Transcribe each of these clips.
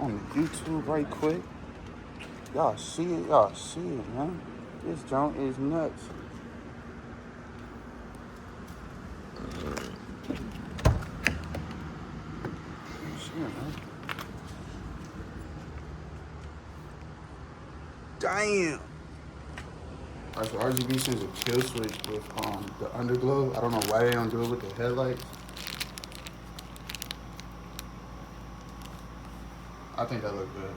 on the YouTube right quick. Y'all see it, man. This junk is nuts. Man. Damn. Alright, so RGB sends a kill switch with the underglow. I don't know why they don't do it with the headlights. I think that looked good.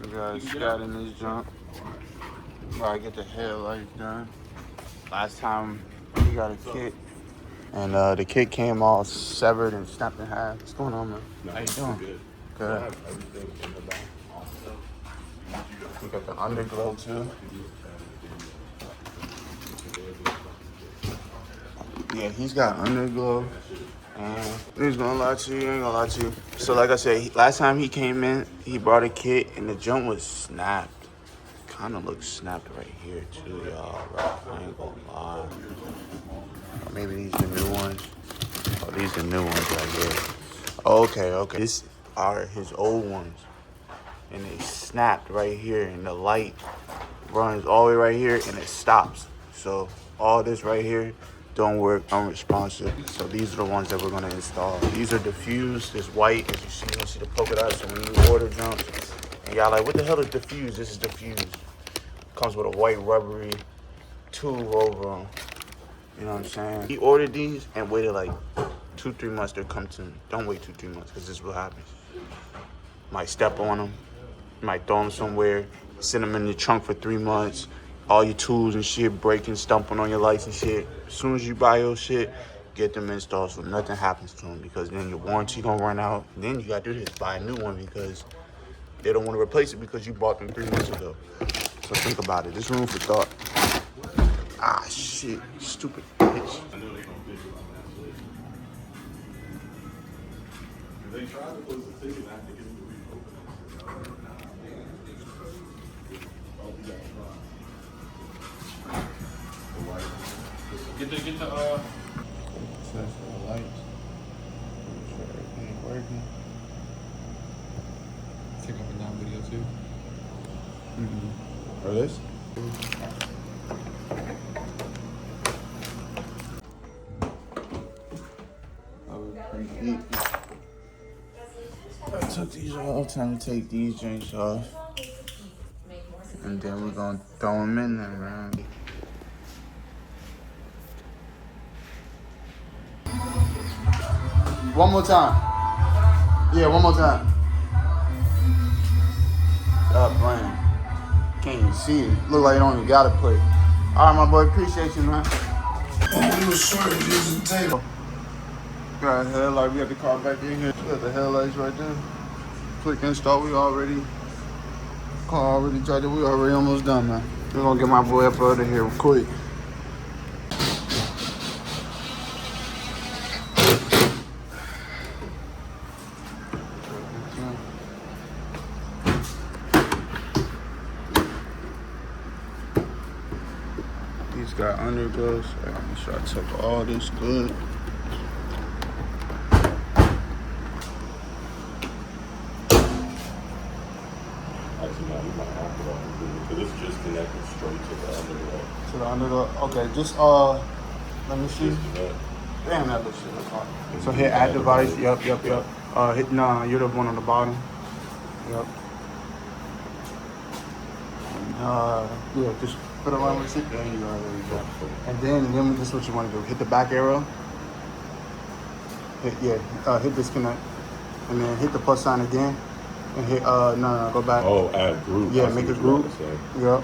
We got a scat in this junk. While I get the headlights done. Last time we got a kit, and the kit came all severed and snapped in half. What's going on, man? How you doing? Good. We got the underglow too. Yeah, he's got underglow. He's gonna lie to you, ain't gonna lie to you. So like I said, last time he came in, he brought a kit and the jump was snapped. Kind of looks snapped right here too, y'all. I ain't gonna lie. Or maybe these the new ones. Oh, these the new ones right here. Okay. These are his old ones. And they snapped right here, and the light runs all the way right here and it stops. So all this right here don't work, unresponsive. So these are the ones that we're gonna install. These are diffused, it's white, as you see, you see the polka dots. So when you order jumps, and y'all like, what the hell is diffused? This is diffused. Comes with a white rubbery tube over them. You know what I'm saying? He ordered these and waited like 2-3 months to come to me. Don't wait 2-3 months, because this is what happens. Might step on them, might throw them somewhere, send them in the trunk for 3 months. All your tools and shit breaking, stumping on your lights and shit. As soon as you buy your shit, get them installed so nothing happens to them, because then your warranty gonna run out. And then you gotta do this, buy a new one, because they don't want to replace it because you bought them 3 months ago. So think about it. There's room for thought. Ah, shit. Stupid bitch. They tried to close the ticket after getting the reopening. Get the lights. Make sure everything's working. Take up and down video too. Or this? I took these off. Time to take these drinks off. And then we're gonna throw them in there, man. One more time. Yeah, one more time. Stop playing. Can't even see it. Look like you don't even gotta play. All right, my boy. Appreciate you, man. Oh, you was short using the table. Got a headlight. We got the car back in here. We got the headlights right there. Click install. We already charged it. We already almost done, man. We're gonna get my boy up out of here quick. He's got underglows. So I'm sure I took all this good. This is just connected straight to the underglow. To the underglow. Okay, just let me see. Damn, that looks shit looks hard. So hit add device. Yep. Hit you're the one on the bottom. Yep. Yeah, just put it on with it. There you go. And then this is what you want to do. Hit the back arrow. Hit disconnect, and then hit the plus sign again. And hit, go back. Oh, add group. Yeah, make a group. Yep.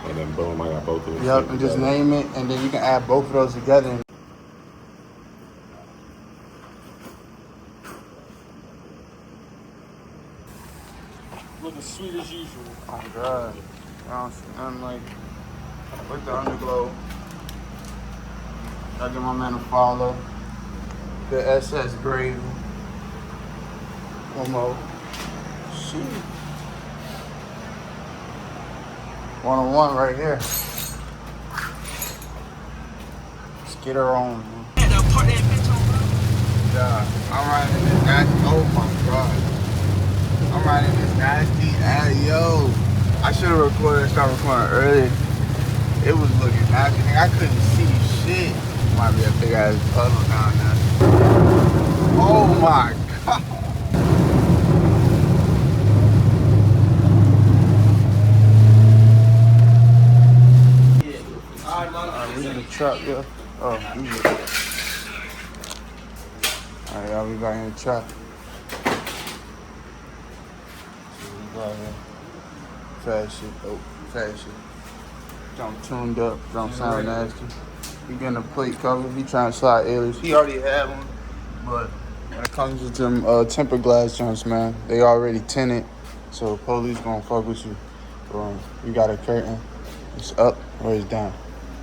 And then boom, I got both of them. Yep, and just name it, and then you can add both of those together. Looking sweet as usual. Oh, God. I'm like, with the underglow. I give my man a follow. The SS grade. One more. Shoot. 101 right here. Let's get her on. Yeah, I'm riding in this nasty. Oh my god. I'm riding in this nasty ass. Yo, I should have recorded and started recording earlier. It was looking nasty. I couldn't see shit. Might be a big ass puddle down there. Oh my god. Alright, we in the truck, yo. Oh, we in the truck. Alright, y'all, we back in the truck. We got here. Fast shit. Oh, fast shit. Don't tuned up. Don't sound nasty. He getting a plate cover. He trying to slide alias. He already had one, but when it comes to them tempered glass joints, man, they already tinted, so police gonna fuck with you. You got a curtain. It's up or it's down.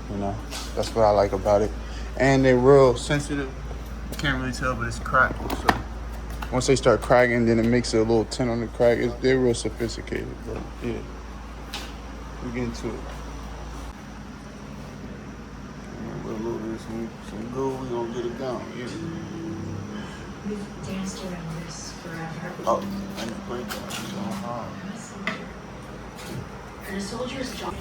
You know, that's what I like about it. And they're real sensitive. You can't really tell, but it's cracked. So once they start cracking, then it makes a little tint on the crack. They're real sophisticated, but yeah. We get into it. A little bit, some good, we gonna get it down. Yeah. We've danced around this forever. Oh, and the breakdown. So hard. And a soldier's job.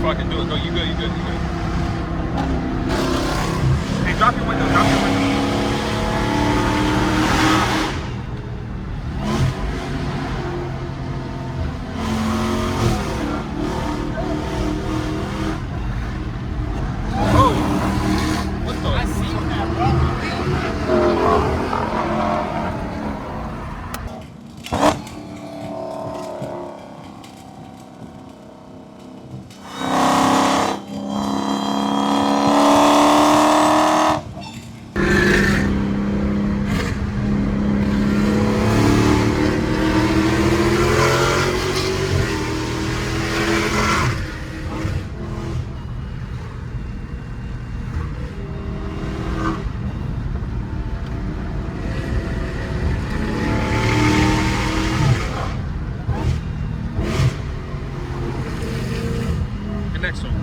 Fucking do it. Go, you good, you good, you good. Hey, drop your window, drop your window. Oh! What the? I see that, bro. The next one.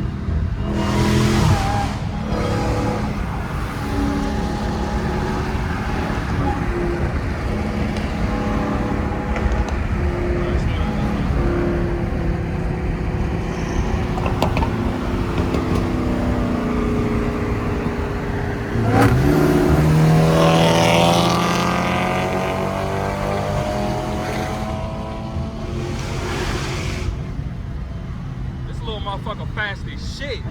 This little motherfucker fast as shit.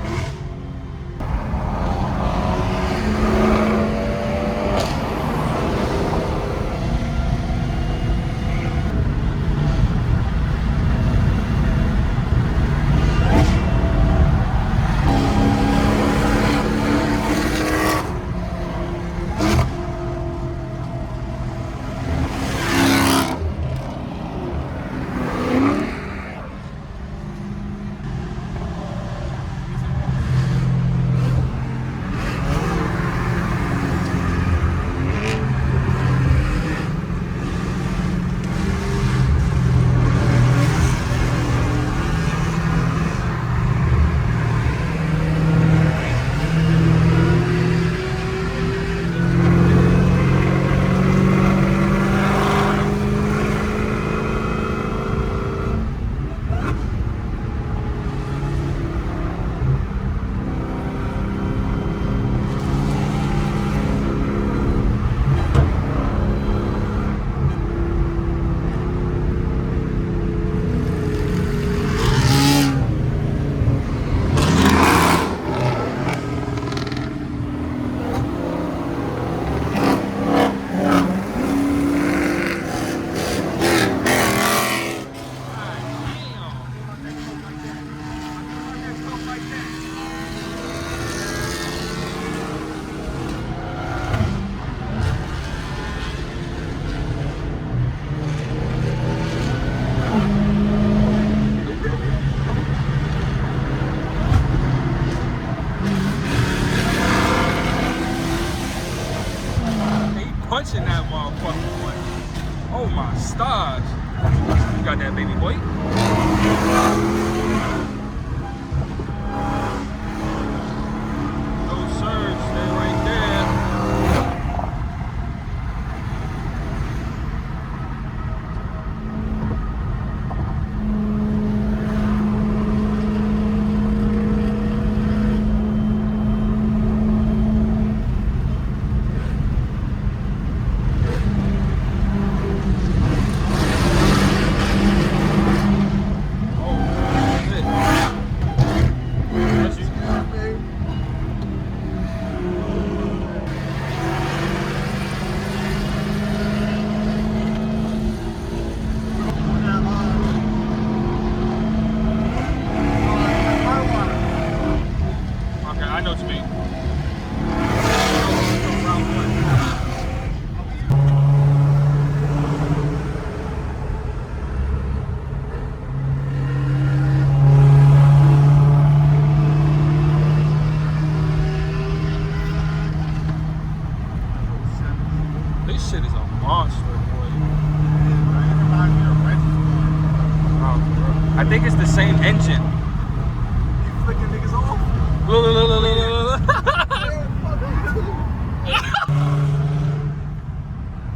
I think it's the same engine. You flicking niggas off? Look, look, look, look, look, look.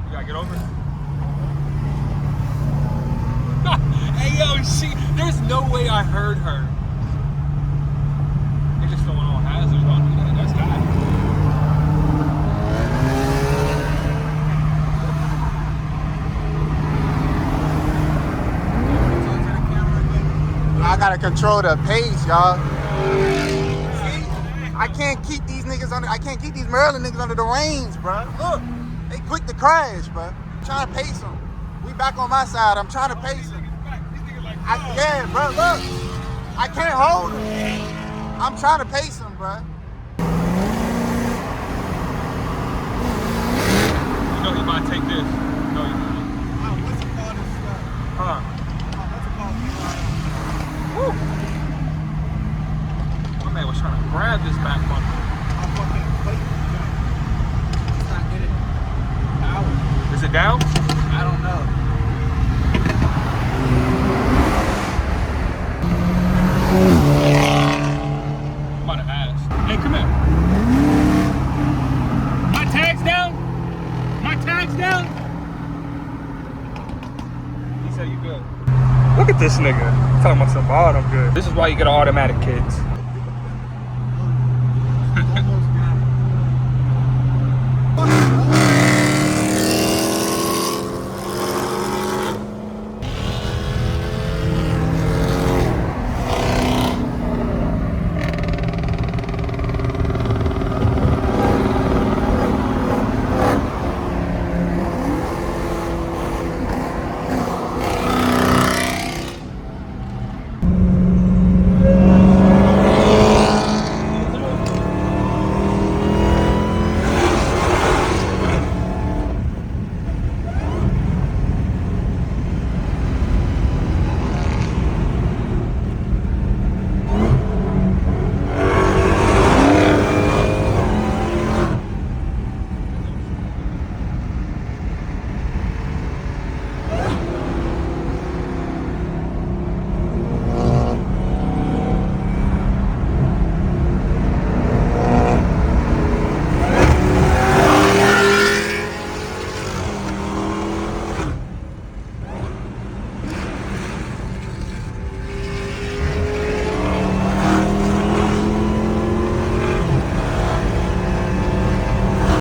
You gotta get over it. Hey, yo, there's no way I heard her. They just throwing on hazards. Don't do that. That's bad. I gotta control the pace, y'all. See, I can't keep these niggas under. I can't keep these Maryland niggas under the reins, bro. Look, they quick to crash, bro. I'm trying to pace them. We back on my side. I'm trying to pace them. Yeah, bro. Look, I can't hold them. I'm trying to pace them, bro. You know he might take this. No, you not. What's it called this stuff? Huh? What's it called? Woo. My man was trying to grab this back bumper. It's not getting power. Is it down? I don't know. I'm about to ask. Hey, come here. My tag's down? My tag's down? He said you good. Look at this nigga. Talking about some bottom good. This is why you get an automatic, kids.